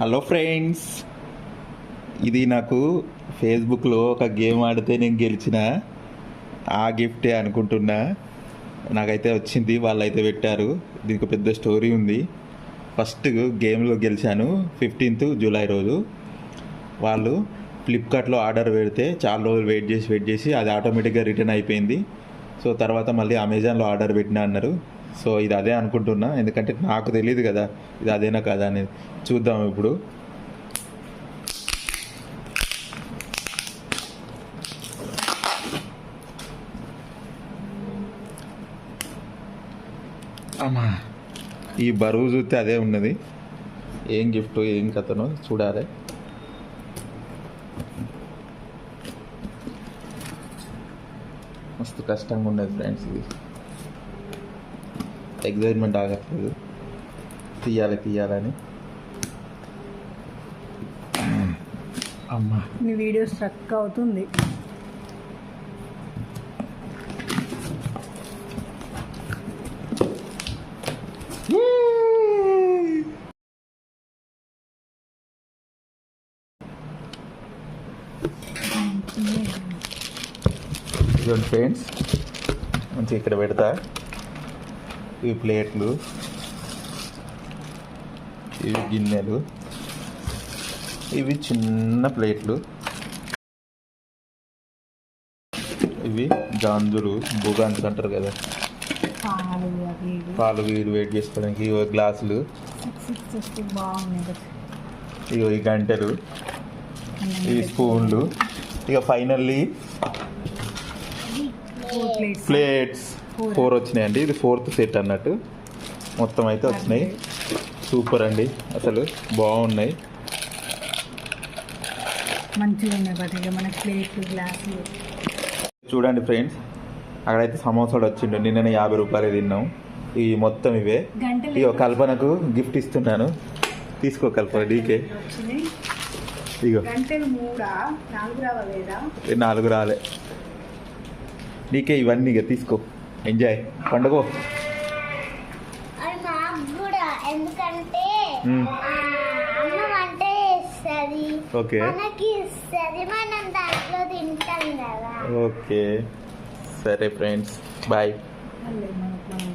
Hello friends, ఇది నాకు ఫేస్బుక్లో ఒక గేమ్ ఆడితే నేను గెలిచిన ఆ గిఫ్టే అనుకుంటున్నా. నాకైతే వచ్చింది, వాళ్ళైతే పెట్టారు. దీనికి పెద్ద స్టోరీ ఉంది. ఫస్ట్ గేమ్లో గెలిచాను 15th జూలై రోజు. వాళ్ళు ఫ్లిప్కార్ట్లో ఆర్డర్ పెడితే చాలా రోజులు వెయిట్ చేసి అది ఆటోమేటిక్గా రిటర్న్ అయిపోయింది. సో తర్వాత మళ్ళీ అమెజాన్లో ఆర్డర్ పెట్టినా అన్నారు. సో ఇది అదే అనుకుంటున్నా, ఎందుకంటే నాకు తెలియదు కదా ఇది అదేనా కదా అనేది. చూద్దాం ఇప్పుడు. అమ్మా, ఈ బరువు చూస్తే అదే ఉన్నది. ఏం గిఫ్ట్ ఏం కథనో చూడాలి. మస్తు కష్టంగా ఉన్నది ఫ్రెండ్స్. ఇది ఎగ్జైట్మెంట్ ఆగట్లేదు, తీయాలని. అమ్మా, మీ వీడియో స్ట్రక్ అవుతుంది. ఇదిగోండి ఫ్రెండ్స్, మంచిగా ఇక్కడ పెడతా. ఇవి ప్లేట్లు, ఇవి గిన్నెలు, ఇవి చిన్న ప్లేట్లు, ఇవి గాంజులు, బుగాన్స్ అంటారు కదా, పాలు వీరు వేడి చేసుకోవడానికి. ఇవి గ్లాసులు, ఇవి ఈ గంటెలు, ఇవి స్పూన్లు. ఇక ఫైనల్లీ ప్లేట్స్ 4 వచ్చినాయండి. ఇది 4th సెట్ అన్నట్టు. మొత్తం అయితే వచ్చినాయి. సూపర్ అండి, అసలు బాగున్నాయి, మంచిగా ఉన్నాయి. మన ప్లేట్లు, గ్లాసులు చూడండి ఫ్రెండ్స్. అక్కడైతే సమోసాడు వచ్చిండు, నిన్న 50 రూపాయలు తిన్నాం. ఇవి మొత్తం ఇవే. ఇగో కల్పనకు గిఫ్ట్ ఇస్తున్నాను, తీసుకో కల్పన, డీకే. ఇగో 4 రాలే నీకే. ఇవన్నీ ఇక తీసుకో, ఎంజాయ్, పండుగ. ఎందుకంటే అన్నం అంటే ఇస్తుంది, ఓకే, మనకి ఇస్తుంది, మనం దాంట్లో తింటాం కదా. ఓకే, సరే ఫ్రెండ్స్, బాయ్.